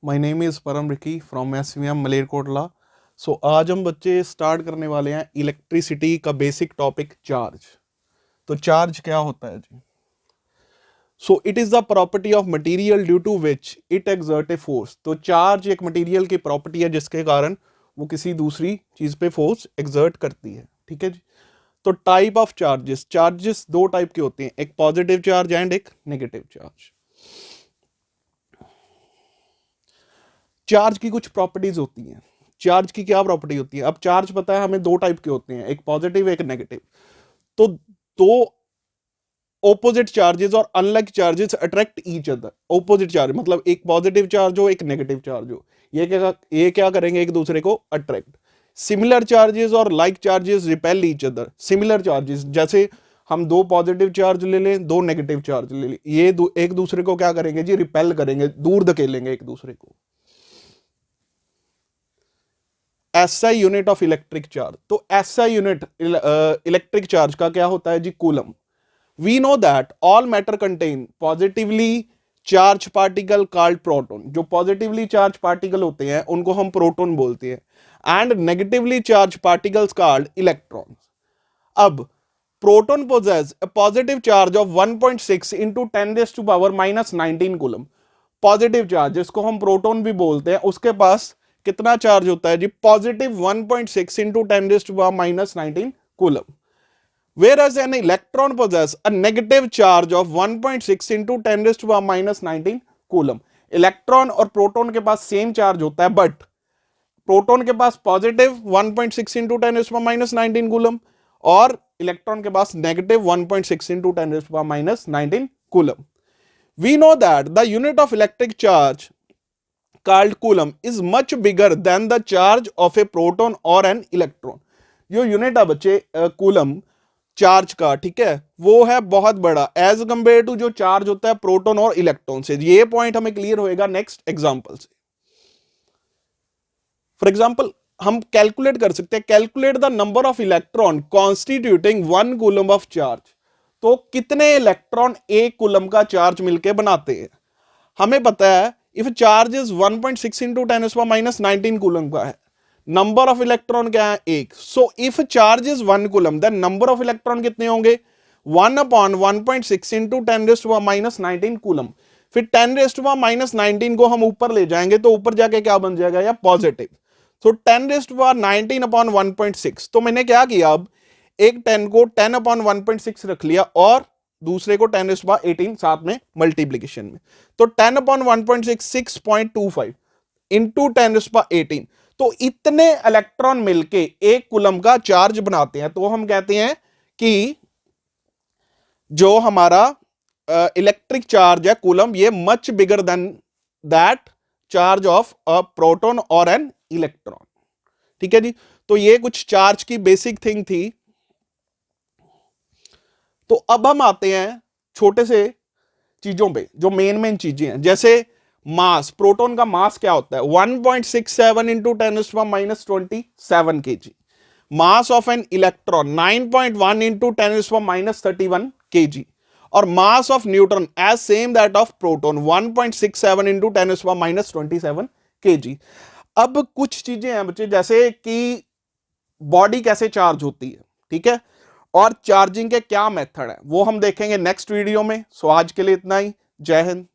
My name is Param Ricky from SVM Malerkotla. So आज हम बच्चे स्टार्ट करने वाले हैं इलेक्ट्रिसिटी का बेसिक टॉपिक चार्ज। तो चार्ज क्या होता है जी? So it is the property of material due to which it exert a force. तो चार्ज एक मटेरियल की प्रॉपर्टी है जिसके कारण वो किसी दूसरी चीज़ पे फोर्स एक्सर्ट करती है। ठीक है जी। तो टाइप ऑफ चार्जेस, चार्जेस दो टाइप के होते हैं, एक पॉजिटिव चार्ज एंड एक नेगेटिव चार्ज। चार्ज की कुछ प्रॉपर्टीज होती हैं। चार्ज की क्या प्रॉपर्टी होती है? अब चार्ज पता है हमें दो टाइप के होते हैं, एक पॉजिटिव एक नेगेटिव। तो दो ऑपोजिट चार्जेस और unlike charges attract each other. Opposite charge मतलब एक पॉजिटिव चार्ज हो एक नेगेटिव चार्ज हो, ये क्या करेंगे, एक दूसरे को अट्रैक्ट। सिमिलर चार्जेस और like charges repel each other. Similar charges जैसे हम दो पॉजिटिव चार्ज ले लें, दो नेगेटिव चार्ज ले लें, ये एक दूसरे को क्या करेंगे जी, रिपेल करेंगे, दूर धकेलेंगे एक दूसरे को। SI unit of electric charge. तो एसआई यूनिट इलेक्ट्रिक चार्ज का क्या होता है जी? Coulomb. We know that all matter contain positively charge particle called proton. जो पॉजिटिवली चार्ज पार्टिकल होते हैं उनको हम प्रोटॉन बोलते हैं, and negatively charge particles called electrons. अब proton possess a positive charge of 1.6 into 10⁻⁻19 coulomb. Positive charge जिसको हम प्रोटॉन भी बोलते हैं, उसके पास कितना चार्ज होता है जी? Positive 1.6 into 10⁻⁻19 coulomb. Whereas an electron possesses a negative charge of 1.6 into 10⁻⁻19 coulomb. Electron और प्रोटॉन के पास सेम चार्ज होता है, बट प्रोटॉन के पास पॉजिटिव 1.6 इंटू 10⁻⁻19 कूलम और इलेक्ट्रॉन के पास negative 1.6 into 10⁻⁻19 coulomb. We know that the unit of electric charge called coulomb is much bigger than the charge of a proton or an electron। जो unit है बच्चे coulomb charge का, ठीक है, वो है बहुत बड़ा एज कंपेयर टू जो चार्ज होता है प्रोटॉन और इलेक्ट्रॉन से। ये पॉइंट हमें क्लियर होएगा नेक्स्ट एग्जांपल से। फॉर एग्जांपल हम कैलकुलेट कर सकते हैं, calculate the number of electron constituting 1 coulomb of charge. तो कितने इलेक्ट्रॉन एक कूलम का चार्ज मिलकर बनाते हैं? हमें पता है if charge is 1.6 into 10⁻⁻19 coulomb का है, नंबर ऑफ इलेक्ट्रॉन क्या है? एक। So if charge is 1 coulomb then number of electron कितने होंगे? 1/1.6 इंटू 10⁻⁻19 कूलम। फिर 10⁻⁻19 को हम ऊपर ले जाएंगे तो ऊपर जाके क्या बन जाएगा? या पॉजिटिव। तो 10⁻19/1.6। तो मैंने क्या किया, अब एक 10 को 10/1.6 रख लिया और दूसरे को 10⁻18 साथ में मल्टीप्लीकेशन में। तो 10/1.6 6.25 इंटू 10⁻18। तो इतने इलेक्ट्रॉन मिलके एक कूलम का चार्ज बनाते हैं। तो हम कहते हैं कि जो हमारा इलेक्ट्रिक चार्ज है कूलम, ये much bigger than that charge of a proton और एन इलेक्ट्रॉन। ठीक है जी। तो ये कुछ चार्ज की बेसिक थिंग थी। तो अब हम आते हैं छोटे से चीजों पे, जो मेन चीजें हैं, जैसे मास। प्रोटॉन का मास क्या होता है? 1.67 into 10⁻27 kg। Mass of an electron 9.1 into 10⁻31 kg। और mass of neutron as same that of proton 1.67 into 10⁻27 kg। अब कुछ चीजें हैं बच्चे, जैसे कि बॉडी कैसे चार्ज होती है, ठीक है, और चार्जिंग के क्या मेथड है, वो हम देखेंगे नेक्स्ट वीडियो में। सो आज के लिए इतना ही। जय हिंद।